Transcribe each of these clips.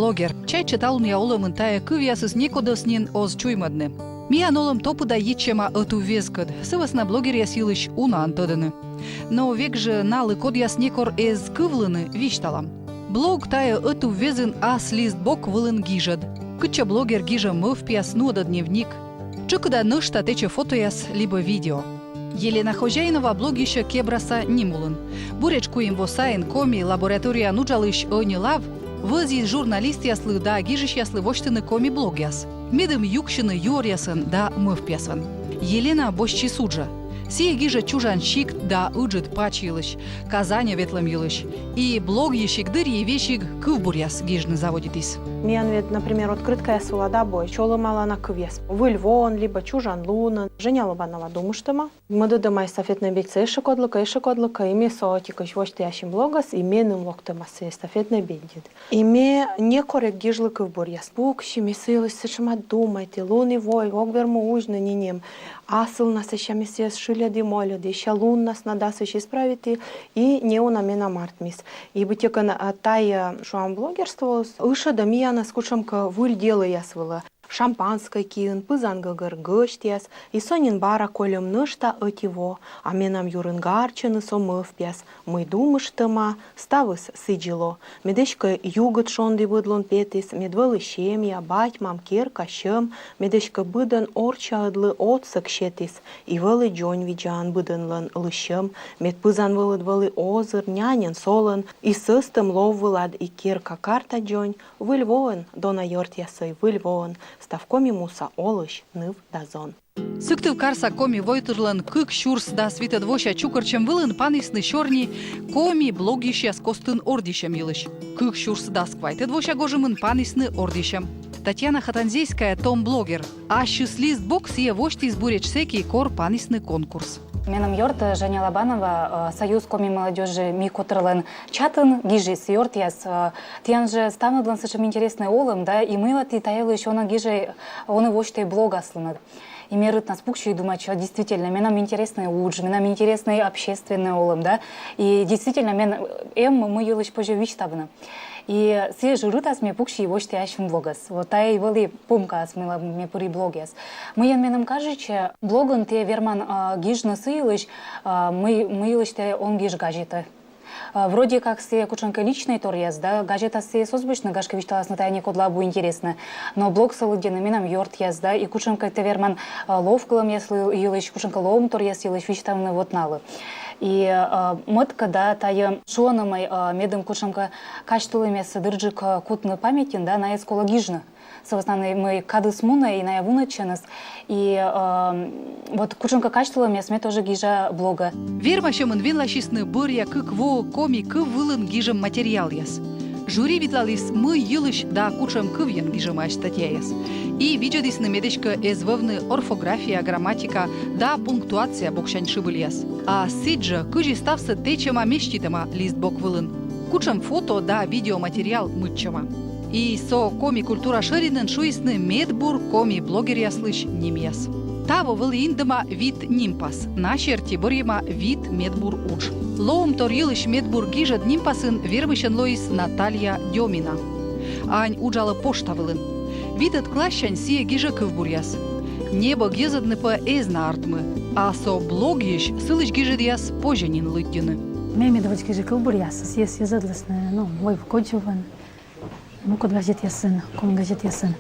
блогер. Чай читал мне олом интая кывьясыз некодоснин оз чуймадны. Мия нолом топуда ечема эту везкад. Сывас на блогере силыш уна антоданы. Но век же налы код яснекор из кывлыны вишталам. Блог тая эту везен ас лист бок вылын гижад. Кыча блогер гижа мыв пьяс нуда дневник. Чыкуда нышта тече фотояс либо видео. Елена Хожаинова блогища кебраса нимулын. Буречку им восаин коми лаборатория нуджалыш ойни лав, вăзи журналист яслы да гижиш яслы воштыны коми блог яс. Медым юкшыны юрясын да мыв пясын. Елена бощи суджа. Сие гижа чужан щик да ыджыт пачилыш, Казаня ветлым йылыш. И блог ещик дыр и вещик кывбуряс гижны заводитис. Мен ведь, например, открытка я лада бой, чолы мала на кывес. Выльвон, либо чужан луна. Женя лобанова думаштыма. Мы додыма эстафетный бег эшекодлыка, име соотикыш воштаящим блогас, именым локтымасы эстафетный бегдит. Име не коррек гижлы кывбуряс. Пукши, месылыш, сышыма думайте, луны вой, огверму ужны нинем. Асыл нас еще месяц шиляди моляди, еще лун нас надас еще исправить, и не у нами на мартмис. И бы тека тая шуам блогерство, иша да мия нас кучамка выль делая свела. Шампанское киын, пызанга гыргыштяс, и сонин бара колем нышта этиво, а менам юрын гарчыны сомыв пяс. Мы думыштыма, ставыс сиджило. Медешка югыт шонди выдлон петис, медвелы щемья, батьмам, керка, щем, медешка быдан орча ыдлы отсык щетис, и вэлы джонь виджан быданлан лыщем, мед пызан вылыдвалы озыр, нянен солын, и сыстым лов вылад, и керка карта джонь, выльвоен, дона йортясой, выльвоен, ставкоми муса олыш ныв дазон. Сыктыв карса коми войтырлан кык щурс да свита двоща чукарчем вылын панисны щорни коми блогища с костын ордищем йылыш. Кык щурс да сквайте двоща гожымын панисны ордищем. Татьяна Хатанзейская том блогер. А счастлист бокс е вошти избуреч секи кор панисны конкурс. Менам йорт Женя Лобанова, союз коми молодежи ми котрлен чатын гижис йорт яс. Тян же станудлан сышым интересный олым, да, и мы вот и таялы еще на гиже он и вошти блог аслынат. И мерит нас пукчу и думать, что действительно, нам интересный удж, нам интересный общественный олым, да, и действительно, мы елыш позже вичтабна. И все жирутас мне пукши его штящим блогас. Вот та и вели пумка смела мне пури блогас. Мы менам кажучи, блоган те верман гижна сыйлыш, мы илыш те он гиж гаджета. Вроде как все кучанка личный торез, да, гаджета все созбычно гашка вичталась на тайне кодлабу интересно. Но блог салыдена минам йорт яз, да, и кучанка те верман ловкалом яслы илыш, кучанка ловом торез илыш вичтавны вот налы. И мытка, да, тая шонамай медым кучамка качтылыме сыдырджик кутны памятин, да, на эскола гижна. Собственно, мы кадыс муна и наявуна ченас. И вот кучамка качтылыме сме тоже гижа блога. Вермашем инвинлащисны буря кык во коми кыв вылын гижем материал яс. Жюри видлалис мы йылыш да кучам кывьен гижемаш статья яс. И виджадисны медешка эзвывны орфография, грамматика да пунктуация бокшань шибыльяс. А сиджа кыжи ставсы течема мещитема лист бок вылын. Кучам фото да видеоматериал мытчема. И со коми культура шыринын шуисны медбур коми блогер яслыш нимьяс. Таво вылы индема вид нимпас, на черти борьема вид медбур удж. Лоум торилыш медбур гижад нимпасын вермышен лоис Наталья Демина. Ань уджала пошта вылын. Видат клащань сие гижа кывбуряс. Небо гезадны по эзна артмы, а со блог ещ сылыш гижад яс поженин лыттины. Мемедович гижа кывбуряс, сие езадлысны, мой вкочуван. Ну, код газет ясын, ком газет ясын.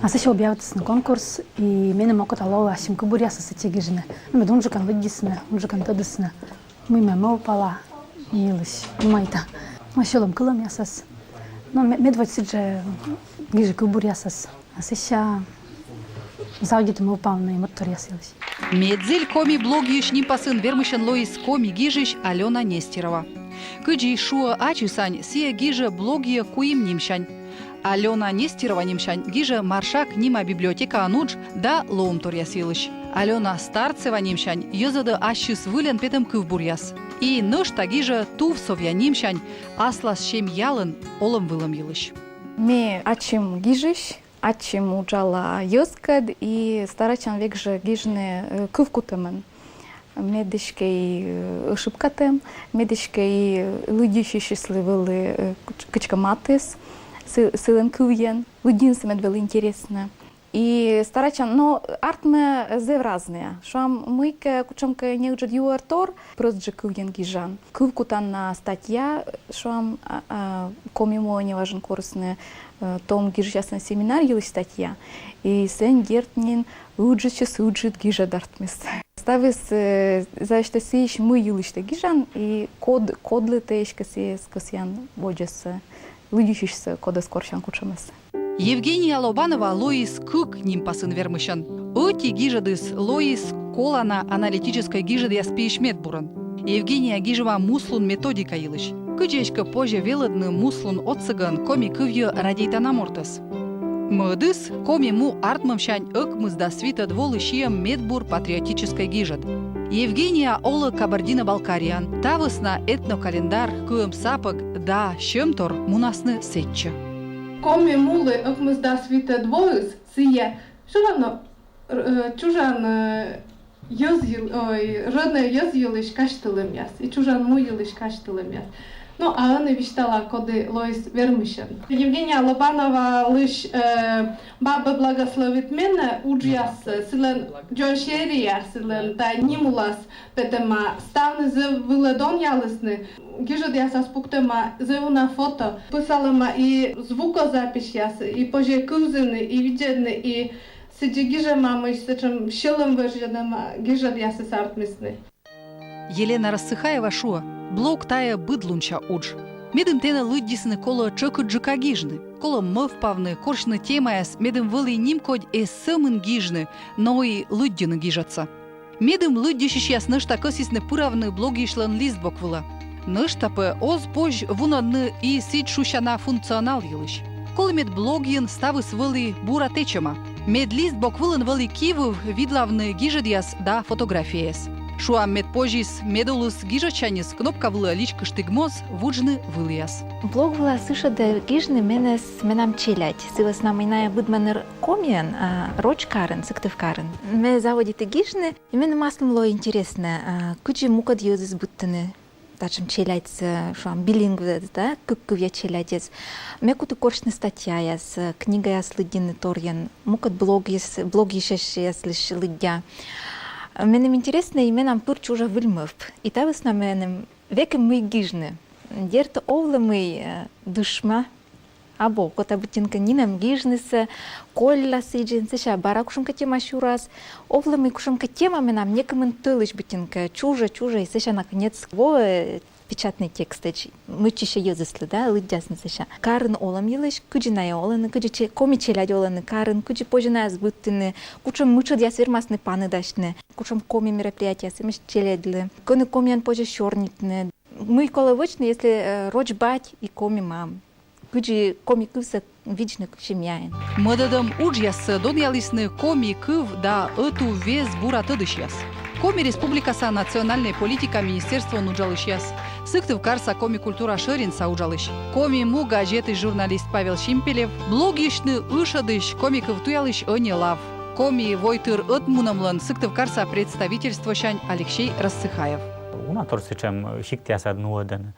А еще объявится на конкурс, и меня могут алло, а чем кубуряса с этих гижны. Мы думаем, что он выдисна, он же кантадисна. Мы мимо упала, милыш, майта. Мы щелом кылом ясас. Но медведь сидже гижи кубурясас. А сейчас заудит мы упал на мотор ясилась. Медзель коми блог ещ нимпасын вермышен лоис коми гижиш Алена Нестерова. Кыджи шуа ачисань сие гижа блогия куим нимшань. Алена Нестерова нимшань гижа маршак нима библиотека анудж да лоум торясилыш. Алена Старцева нимшань йозады ащис вылен петем кывбуряс. И нышта гижа тув совя нимшань аслас шем ялын олым вылым йылыш. Ме ачим гижиш, ачим уджала йоскад и старачан век же гижне кывкутамен. Медичкей ошибкатем, медичкей лидіші щасливили кичкаматис, силен кывьен, единственное было интересно. И старачан, но артме зев разные. Шам мы кучамка не уджет юартор, просто же кывьен гижан. Кывкутанна статья, шам комимо не важен курсный том гижчастный семинар его статья. И сен дертнин уджет гижа дартмес. Ставис за что сеешь мы юлиште гижан и кодлы тешка сеes косян боджеса. Лыдющийся кода скорчан кучамес. Евгения Лобанова Лоис Кык нимпасын вермышан. Оти гижадыс Лоис колана аналитической гижады яспейшмет буран. Евгения гижева муслун методика илыш. Кычечка позже велодны муслун отсыган коми кывью радейтанамортас. Мыдыс коми му артмамшань ыкмыз да свита дволышием медбур патриотической гижад. Евгения Ола Кабардино-Балкариан, тавысна этнокалендар кыым сапык да шемтор мунасны сетче. Коми мулы ыкмызда свита двоюс сие шурано чужан родная яз йылыш каштылым яс и чужан му йылыш каштылым яс. Ну, а она виштала коды Лоис Вермышен. Евгения Лобанова лишь баба благословит меня уджиас силен джоншерия силен та нимулас петема ставны за выладон ялысны. Гижад я спуктема зевуна фото писалама и звукозапись яс и позже кузыны и видены и сиди гижа мамы с этим щелом выжденема гижад я сартмисны. Елена Рассыхаева шуа. Блок тая быдлунча удж. Медым тена лыддисны коло чöкö джыка гижны. Коло мывпавны коршны темаяс медым вылый нимкодь эсымын гижны, но и лыддины гижатся. Медым лыддишиш яс нышта кысисны пыравны блогишлан листбок выла. Ныштапы оз позь вунадны и сид шущана функционал йылыш. Коло мед блогин ставыс вылый бура течема. Мед листбок вылын вылый кивыв видлавны гижадьяс да фотографияс. Шуам медпожис медулус гижачанис кнопка вла личка штыгмоз вуджны вылияс. Блог вла сыша да гижны менам челять. Сывас нам иная будманер комиан, роч карен, сыктыв карен. Ме заводит гижны, и мене маслом ло интересно, кучи мукад юзис буттаны. Тачем челять, шуам билингв, да, кык я челять. Ме куты коршны статья яс, книга яс лыдины торьян, мукад блог яс лишь лыдя. Менем интересно и менам пырч уже выльмыв. И та весна менем векем мы гижны. Дерто овлы мы душма. Або кота бутинка нинам гижнысы, колла сиджинсы, ша бара кушанка тема шурас. Овлы мы кушанка тема менам некомен тылыш бутинка. Чужа, и сыша наконец печатный текст, мы чище юзыслы, да, лыдясны сыша. Карын олам йылыш, кыджиная оланы, кыджи коми челядь оланы карын, кыджи пожиная сбыттыны, кучам мычад яс вермасны паны дашны, кучам коми мероприятия сымыш челядлы, коны комиян позже щорнитны. Мы коловочны, если роч бать и коми мам. Кыджи коми кывса вичны кшемяин. Мыдадым удж яс дон ялисны коми кыв да эту вес бура тыдыш яс. Коми республикаса национальной политика министерства нуджалыш яс. Сыктыв карса коми культура шырин сауджалыш. Коми му газеты журналист Павел Шимпелев. Блогишны ышадыш коми кывтуялыш ыне лав. Коми войтыр ытмунамлан сыктыв карса представительство шань Алексей Рассыхаев. Una torsicem șicteasa nuoden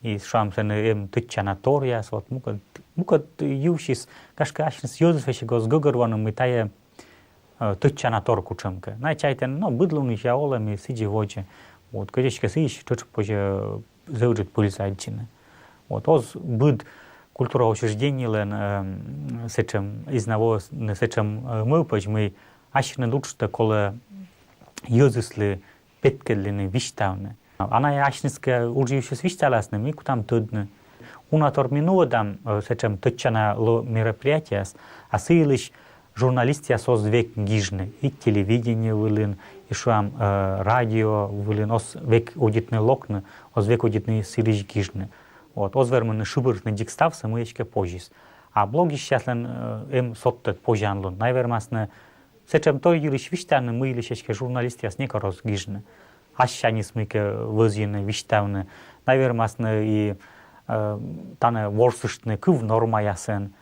и шамсен им тычанаториас вот мукат юшис кашка ашнс юзфеши гос гогорвану митая тычанатор кучемка. Найчайтен но быдлуни жаолами сиджи воче. Вот кадечка сиш чуть позже заужит пульсайчина. Вот оз быд культура учреждений лен сечем из него сечем мы пожми ашны лучше кола юзысли петкедлины виштауны. Она и ашнская уже еще свисталасна, ми кутам тудны. Унатор минуадам сечем тычана ло мероприятия, а силиш журналисты соз век гижны, и телевидение вылин, и шуам радио вылин, ос век удитны локны, ос век удитны силиш гижны. Вот, ос верманы шубырны дикставсы мы еще позжис. А блоги счастлен им соттет позжанлун. Найвермасны сечем той юлиш виштаны мы или еще журналисты яс неко розгижны. Ашани смыке возьены виштауны. Найвермасны и тане ворсыштны кыв норма ясен.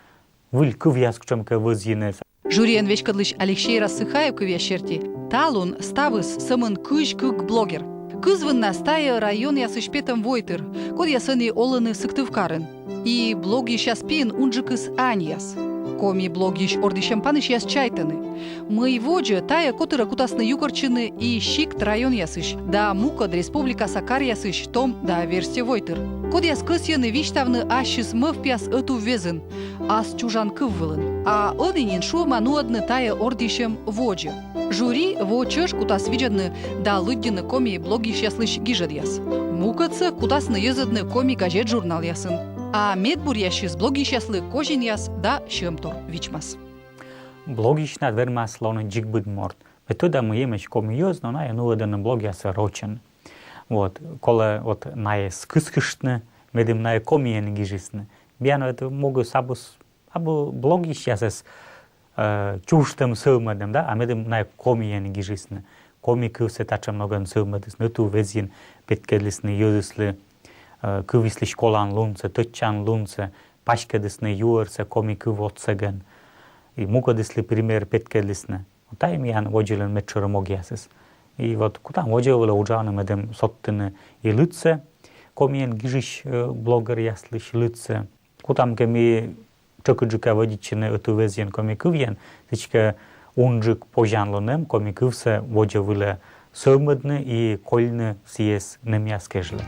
Выль кыв яс кчемке возьены. Жюриен вечкадлыш Алексей Рассыхаев кывя шерти. Талун ставыс сымын кыш кык блогер. Кызвынна стая район ясыш петам войтыр, код ясыны олыны сыктывкарын. И блоги щас пин унжикыс аньяс. Коми блогиш ордишем паныш яс чайтаны. Мы воджа тая котыра кутасны югорчыны и щикт район ясыш. Да мукад республика Сакар ясыш том да версте войтыр. Код яс кысьяны виштавны ашис мывпяс эту везын, ас чужан кыввылын. А одынин шума нуадны тая ордишем воджа. Жюри во чеш кутас виджадны да лыддины коми блогиш яслыш гижад яс. Мукадсы кутасны езадны коми газет журнал ясын. А медбур яшис блогиш яслы кожин яс да шемтор вичмас. Блогиш над вермас лоны джигбыд морд. Метода мы емеш коми йоз, но на нуаданы блог ясы рочен. Вот, коли от нае скыскышны, медим нае комиен гижисны. Биано это могу сабус, абу блогиш ясес чуштым сылмадым, да, а медим нае комиен гижисны. Коми кывсе тача многан сылмадыс, ныту везин петкедлисны йозыслы, кывисли школан лунце, тыччан лунце, пашкедисны юерсе, коми кывотсеген. И мукадисли пример петкедлисны. Вот тайм ян воджилен метчуры могиясыс. И вот куда воджилы уджаны медем соттыны и лыце, комиен гижиш блогер яслыш лыце. Кутам кеми чокыджика водичины эту везин коми кывьен, тычка унжик пожанлыным, коми кывсе воджилы сылмадны и кольны сиес нем яскежлы.